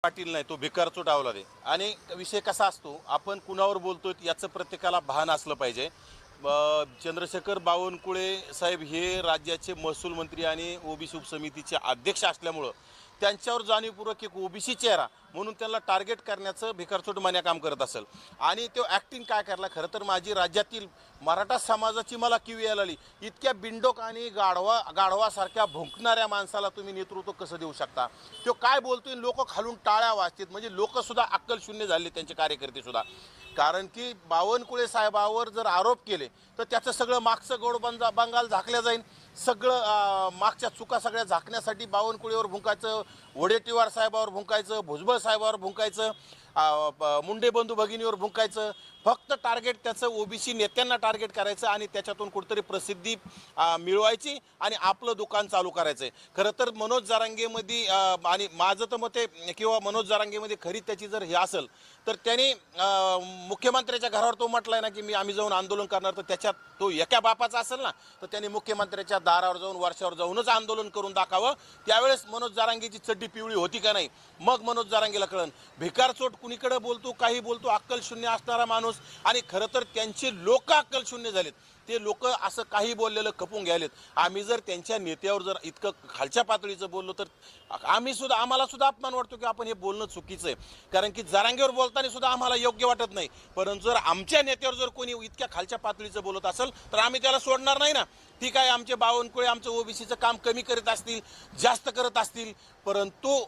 पाटील नाही, तो भिकारचोट अवलाद आहे. आणि विषय कसा असतो, आपण कुणावर बोलतोय याचं प्रत्येकाला भान असलं पाहिजे. चंद्रशेखर बावनकुळे साहेब हे राज्याचे महसूल मंत्री आणि ओबीसी उपसमितीचे अध्यक्ष असल्यामुळं त्यांच्यावर जाणीवपूर्वक एक ओबीसी चेहरा म्हणून त्यांना टार्गेट करण्याचं भिकारचोट मान्य काम करत असेल. आणि तो ॲक्टिंग काय करला, खरं तर माझी राज्यातील मराठा समाजाची मला किव यायला आली. इतक्या बिंडोक आणि गाढवासारख्या भुंकणाऱ्या माणसाला तुम्ही नेतृत्व कसं देऊ शकता? तो काय बोलतोय, लोक खालून टाळ्या वाजतात. म्हणजे लोकसुद्धा अक्कल शून्य झाले, त्यांचे कार्यकर्तेसुद्धा. कारण की बावनकुळे साहेबावर जर आरोप केले तर त्याचं सगळं मागचं गोड बंगाल झाकल्या जाईल. सगळं मागच्या चुका सगळ्या झाकण्यासाठी बावनकुळेवर भुंकायचं, वडेट्टीवार साहेबावर भुंकायचं, भुजबळ साहेबावर भुंकायचं, मुंडे बंधू भगिनीवर भुंकायचं. फक्त टार्गेट त्याचं ओबीसी नेत्यांना टार्गेट करायचं आणि त्याच्यातून कुठेतरी प्रसिद्धी मिळवायची आणि आपलं दुकान चालू करायचं आहे. खरं तर मनोज जरांगेमध्ये आणि माझं तर मत आहे किंवा मनोज जरांगेमध्ये खरी त्याची जर हे असेल तर त्यांनी मुख्यमंत्र्याच्या घरावर तो म्हटलाय ना की आम्ही जाऊन आंदोलन करणार, तर त्याच्यात तो एका बापाचा असेल ना तर त्यांनी मुख्यमंत्र्याच्या दारावर जाऊन वर्षावर जाऊनच आंदोलन करून दाखवावं. त्यावेळेस मनोज जरांगेची चड्डी पिवळी होती का नाही, मग मनोज जरांगेला कळन. भिकारचोट कुणीकडे बोलतो, काही बोलतो, अक्कल शून्य असणारा माणूस. आणि खरं तर त्यांचे लोक अक्कल शून्य झालेत. ते लोक असं काही बोललेलं खपून घ्यायलेत. आम्ही जर त्यांच्या नेत्यावर जर इतकं खालच्या पातळीचं बोललो तर आम्हाला सुद्धा अपमान वाटतो की आपण हे बोलणं चुकीचं आहे. कारण की जरांगेवर बोलताना सुद्धा आम्हाला योग्य वाटत नाही. परंतु जर आमच्या नेत्यावर जर कोणी इतक्या खालच्या पातळीचं बोलत असेल तर आम्ही त्याला सोडणार नाही ना. ठीक आहे, आमचे बावनकुळे आमचं ओबीसीचं काम कमी करत असतील, जास्त करत असतील, परंतु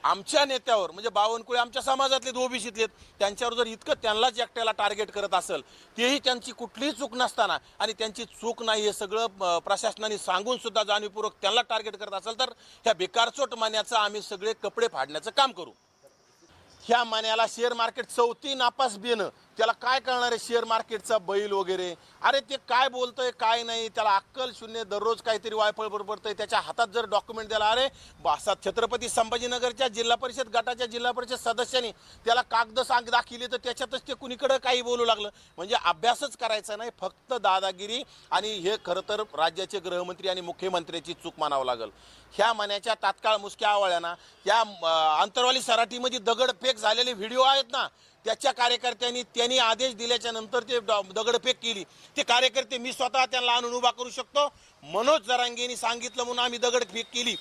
आमच्या नेत्यावर म्हणजे बावनकुळे आमच्या समाजातले ओबीसीतले त्यांच्यावर जर इतकं त्यांनाच एकट्याला टार्गेट करत असेल, तेही त्यांची कुठलीही चूक नसताना आणि त्यांची चूक नाही हे सगळं प्रशासनाने सांगून सुद्धा जाणीवपूर्वक त्यांना टार्गेट करत असेल तर ह्या बेकारचोट मान्याचं आम्ही सगळे कपडे फाडण्याचं काम करू. ह्या मान्याला शेअर मार्केट चौथी नापास बेनं, त्याला काय कळणार आहे शेअर मार्केटचा बैल वगैरे? अरे ते काय बोलतोय काय नाही, त्याला अक्कल शून्य. दररोज काहीतरी वायफळ बडबडतंय. त्याच्या हातात जर डॉक्युमेंट द्याला, अरे छत्रपती संभाजीनगरच्या जिल्हा परिषद गटाच्या जिल्हा परिषद सदस्यांनी त्याला कागद दाखिले तर त्याच्यातच ते कुणीकडे काही बोलू लागलं. म्हणजे अभ्यासच करायचा नाही, फक्त दादागिरी. आणि हे खरं तर राज्याचे गृहमंत्री आणि मुख्यमंत्र्याची चूक मानावं लागेल. ह्या मनाच्या तात्काळ मुसक्या आवळ्याना या अंतरवाली सराटीमध्ये दगडफेक झालेले व्हिडिओ आहेत ना, त्याच्या कार्यकर्त्यांनी त्यांनी आदेश दिल्याच्या नंतर ते दगडफेक केली. ते कार्यकर्ते मी स्वतः त्यांना आणून उभा करू शकतो. मनोज जरांगेंनी सांगितलं म्हणून आम्ही दगडफेक केली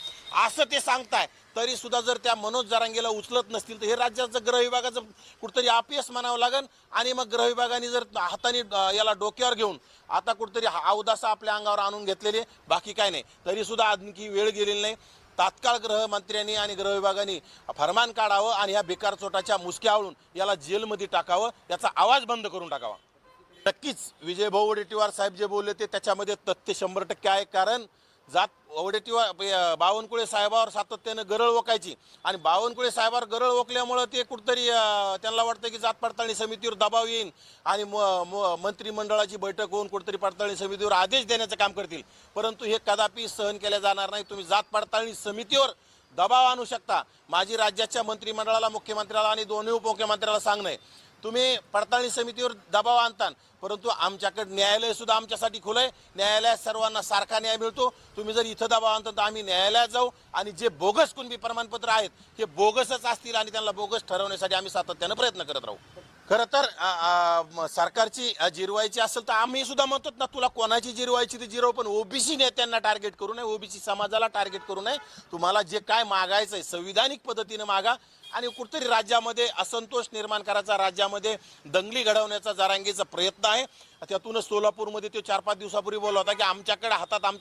असं ते सांगताय, तरी सुद्धा जर त्या मनोज जरांगेला उचलत नसतील तर हे राज्याचं गृह विभागाचं कुठतरी अपयश म्हणावं लागेल. आणि मग गृह विभागाने जर हाताने याला डोक्यावर घेऊन आता कुठतरी अवदासा आपल्या अंगावर आणून घेतलेले, बाकी काय नाही. तरी सुद्धा आणखी वेळ गेलेली नाही. तात्काळ गृहमंत्र्यांनी आणि गृह विभागाने फरमान काढावं आणि ह्या बेकारचोटाच्या मुसक्या आवळून याला जेलमध्ये टाकावं, याचा आवाज बंद करून टाकावा. नक्कीच विजयभाऊ वडेट्टीवार साहेब जे बोलले ते त्याच्यामध्ये तथ्य 100% आहे. कारण वडेट्टीवार बावनकुळे साहेबावर सातत्यानं गरळ ओकायची आणि बावनकुळे साहेबावर गरळ ओकल्यामुळं ते कुठतरी त्यांना वाटतं की जात पडताळणी समितीवर दबाव येईल आणि मंत्रिमंडळाची बैठक होऊन कुठतरी पडताळणी समितीवर आदेश देण्याचं काम करतील. परंतु हे कदापि सहन केले जाणार नाही. तुम्ही जात पडताळणी समितीवर दबाव आणू शकता. माझी राज्याच्या मंत्रिमंडळाला, मुख्यमंत्र्याला आणि दोन्ही उपमुख्यमंत्र्याला सांगणं आहे, तुम्ही पडताळणी समितीवर दबाव आणता, परंतु आमच्याकडे न्यायालय सुद्धा आमच्यासाठी खुलं आहे. न्यायालयात सर्वांना सारखा न्याय मिळतो. तुम्ही जर इथं दबाव आणता तर आम्ही न्यायालयात जाऊ आणि जे बोगस कुणबी प्रमाणपत्र आहेत हे बोगसच असतील आणि त्यांना बोगस ठरवण्यासाठी आम्ही सातत्यानं प्रयत्न करत राहू. खरं तर सरकारची जिरवायची असेल तर आम्ही सुद्धा म्हणतो ना, तुला कोणाची जिरवायची ती जिरव, पण ओबीसी नेत्यांना टार्गेट करू नये, ओबीसी समाजाला टार्गेट करू नये. तुम्हाला जे काय मागायचं आहे संविधानिक पद्धतीनं मागा. आणि कुठतरी राज्यामध्ये असंतोष निर्माण करायचा, राज्यामध्ये दंगली घडवण्याचा जरांगेचा प्रयत्न आहे. त्यातूनच सोलापूरमध्ये तो 4-5 दिवसापूर्वी बोलला होता की आमच्या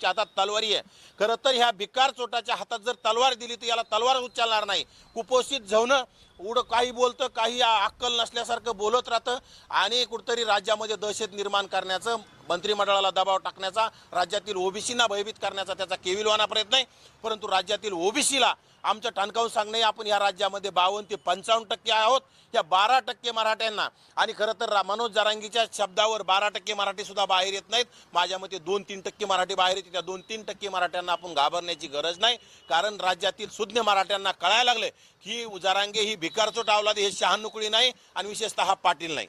हातात तलवारी आहे. खरं तर ह्या भिकार चोटाच्या हातात जर तलवार दिली तर याला तलवार उचलणार नाही. कुपोषित झवणं उडं काही बोलतं, काही अक्कल नसल्यासारखं बोलत राहतं आणि कुठतरी राज्यामध्ये दहशत निर्माण करण्याचं, मंत्रिमंडळाला दबाव टाकण्याचा, राज्यातील ओबीसींना भयभीत करण्याचा त्याचा केविलवाना प्रयत्न आहे. परंतु राज्यातील ओबीसीला आमचं ठणकावून सांगणे, आपण या राज्यामध्ये 52 ते 55% आहोत. या 12% मराठ्यांना, आणि खरं तर मनोज जरांगीच्या शब्दावर 12% मराठी सुद्धा बाहेर येत नाहीत. माझ्या मते 2-3% मराठी बाहेर येते. त्या 2-3% मराठ्यांना आपण घाबरण्याची गरज नाही. कारण राज्यातील सुज्ञ मराठ्यांना कळायला लागले की जरांगे ही भिकारचोट अवलाद, हे शहानुकुळी नाही आणि विशेषतः पाटील नाही.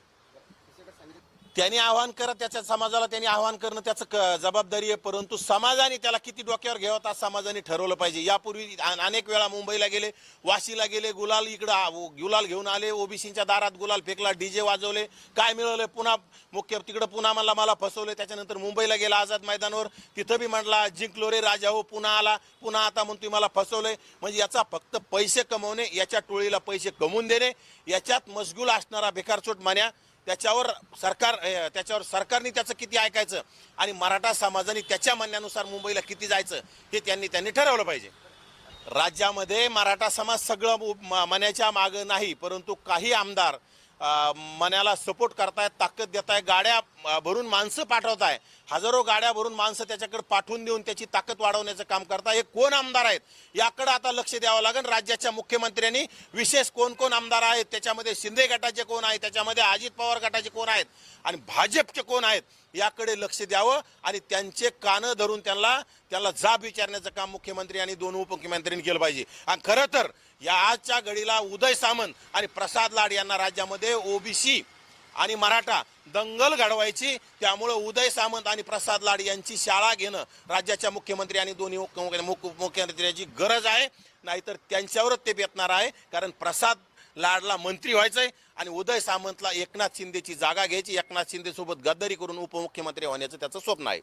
त्यांनी आव्हान करा, त्याच्या समाजाला त्यांनी आव्हान करणं त्याचं जबाबदारी आहे, परंतु समाजाने त्याला किती डोक्यावर घ्यावं आज समाजाने ठरवलं पाहिजे. यापूर्वी अनेक वेळा मुंबईला गेले, वाशीला गेले, गुलाल इकडं गुलाल घेऊन आले, ओबीसीच्या दारात गुलाल फेकला, डीजे वाजवले, काय मिळवलं, पुन्हा तिकडं पुन्हा मला फसवले. त्याच्यानंतर मुंबईला गेला आझाद मैदानावर, तिथं बी म्हटला जिंकलो रे राजा हो, पुन्हा आला, पुन्हा आता म्हणून तुम्ही मला फसवलंय. म्हणजे याचा फक्त पैसे कमवणे, याच्या टोळीला पैसे कमवून देणे, याच्यात मशगूल असणारा भिकारचोट मान्या, त्याच्यावर सरकारने त्याचं किती ऐकायचं आणि मराठा समाजाने त्याच्या म्हणण्यानुसार मुंबईला किती जायचं हे त्यांनी ठरवलं पाहिजे. राज्यामध्ये मराठा समाज सगळं मनाच्या मागं नाही, परंतु काही आमदार मनाला सपोर्ट करतायत, ताकद देत आहे, गाड्या भरून माणसं पाठवताय, हजारो गाड्या भरून माणसं त्याच्याकडे पाठवून देऊन त्याची ताकद वाढवण्याचं काम करताय. हे कोण आमदार आहेत याकडे आता लक्ष द्यावं लागेल. राज्याच्या मुख्यमंत्र्यांनी विशेष कोण आमदार आहेत, त्याच्यामध्ये शिंदे गटाचे कोण आहेत, त्याच्यामध्ये अजित पवार गटाचे कोण आहेत आणि भाजपचे कोण आहेत याकडे लक्ष द्यावं आणि त्यांचे कानं धरून त्यांना जाब विचारण्याचं काम मुख्यमंत्री आणि दोन उपमुख्यमंत्र्यांनी केलं पाहिजे. आणि खरं तर या आजच्या घडीला उदय सामंत आणि प्रसाद लाड यांना राज्यामध्ये ओबीसी आणि मराठा दंगल घडवायची, त्यामुळे उदय सामंत आणि प्रसाद लाड यांची शाळा घेणं राज्याच्या मुख्यमंत्री आणि दोन्ही मुख्यमंत्र्यांची गरज आहे. नाहीतर त्यांच्यावरच ते बेतणार आहे, कारण प्रसाद लाडला मंत्री व्हायचंय आणि उदय सामंतला एकनाथ शिंदेची जागा घ्यायची, एकनाथ शिंदे सोबत गद्दारी करून उपमुख्यमंत्री होण्याचं त्याचं स्वप्न आहे.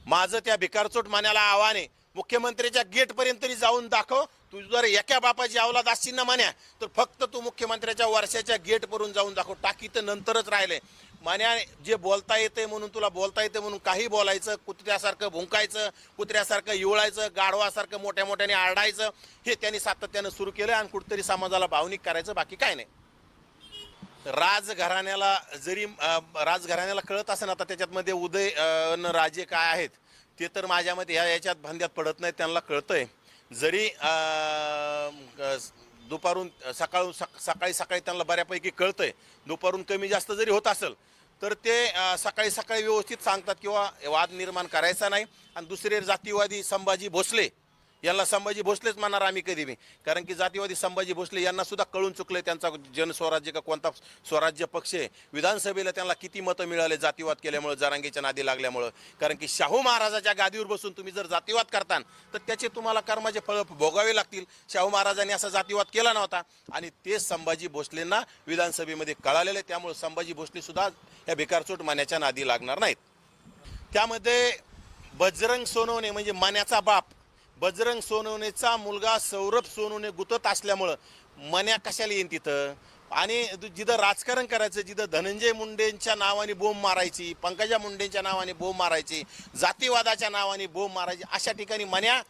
माझं त्या भिकारचोट मान्याला आव्हान आहे, मुख्यमंत्र्याच्या गेट पर्यंत तरी जाऊन दाखव. तू जर एका बापाची अवलाद असशील ना मान्या, तर फक्त तू मुख्यमंत्र्याच्या वर्षाच्या गेट पर्यंत जाऊन दाखव. टाकी तर नंतरच राहिले. मान्या, जे बोलता येते म्हणून तुला बोलता येते म्हणून काही बोलायचं, कुत्र्यासारखं भुंकायचं, कुत्र्यासारखं इवळायचं, गाढवासारखं मोठ्याने आरडायचं, हे त्यांनी सातत्यानं सुरू केलं आणि कुठेतरी समाजाला भावनिक करायचं, बाकी काय नाही. राजघराण्याला कळत असेल आता त्याच्यातमध्ये उदय राजे काय आहेत ते तर माझ्यामध्ये याच्यात भांड्यात पडत नाही, त्यांना कळतंय. जरी दुपारून सकाळी त्यांना बऱ्यापैकी कळतंय, दुपारून कमी जास्त जरी होत असेल तर ते सकाळी व्यवस्थित सांगतात किंवा वाद निर्माण करायचा नाही. आणि दुसरे जातीवादी संभाजी भोसले, यांना संभाजी भोसलेच म्हणणार आम्ही कधी बी, कारण की जातीवादी संभाजी भोसले यांना सुद्धा कळून चुकले त्यांचा जनस्वराज्य का कोणता स्वराज्य पक्ष आहे. विधानसभेला त्यांना किती मतं मिळाले जातीवाद केल्यामुळे, जरांगीच्या नादी लागल्यामुळं. कारण की शाहू महाराजाच्या गादीवर बसून तुम्ही जर जातीवाद करता तर त्याचे तुम्हाला कर्माचे फळ भोगावे लागतील. शाहू महाराजांनी असा जातीवाद केला नव्हता आणि ते संभाजी भोसलेंना विधानसभेमध्ये कळालेले, त्यामुळे संभाजी भोसले सुद्धा या भिकारचोट मान्याच्या नादी लागणार नाहीत. त्यामध्ये बजरंग सोनवणे म्हणजे मान्याचा बाप, बजरंग सोनवणेचा मुलगा सौरभ सोनवणे गुतत असल्यामुळं मन्या कशाला येईन तिथं. आणि जिथं राजकारण करायचं, जिथं धनंजय मुंडेंच्या नावाने बोंब मारायची, पंकजा मुंडेंच्या नावाने बोंब मारायची, जातीवादाच्या नावाने बोंब मारायची, अशा ठिकाणी मन्या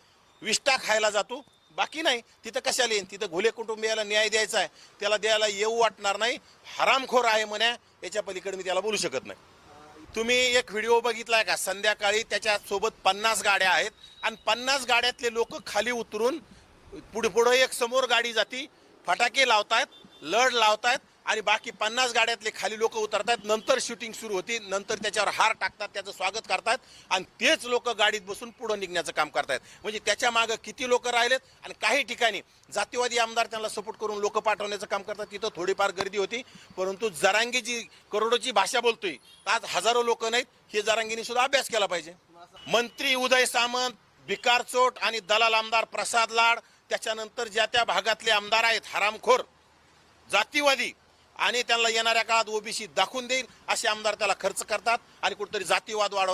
विष्टा खायला जातो, बाकी नाही. तिथं कशाला येईन, तिथं घुले कुटुंबियाला न्याय द्यायचा आहे, त्याला द्यायला येऊ वाटणार नाही. हरामखोर आहे मन्या, याच्या पलीकडे मी त्याला बोलू शकत नाही. तुम्ही एक व्हिडिओ बघितलाय का, संध्याकाळी त्याच्यासोबत 50 गाड्या आहेत आणि 50 गाड्यातले लोक खाली उतरून पुढे एक समोर गाडी जाती, फटाके लावतायत, लढ लावतायत आणि बाकी 50 गाड्यातले खाली लोक उतरतायत. नंतर शूटिंग सुरू होती, नंतर त्याच्यावर हार टाकतात, त्याचं स्वागत करतात आणि तेच लोक गाडीत बसून पुढे निघण्याचं काम करतायत. म्हणजे त्याच्या मागं किती लोक राहिलेत. आणि काही ठिकाणी जातीवादी आमदार त्यांना सपोर्ट करून लोक पाठवण्याचं काम करतात, तिथं थोडीफार गर्दी होती. परंतु जरांगीची करोडोची भाषा बोलतोय, आज हजारो लोक नाहीत, हे जरांगीने सुद्धा अभ्यास केला पाहिजे. मंत्री उदय सामंत, भिकारचोट आणि दलाल आमदार प्रसाद लाड, त्याच्यानंतर ज्या त्या भागातले आमदार आहेत हरामखोर, जातीवादी आणि त्यांना येणाऱ्या काळात ओबीसी दाखवून देईल असे आमदार त्याला खर्च करतात आणि कुठेतरी जातीवाद वाढवतात.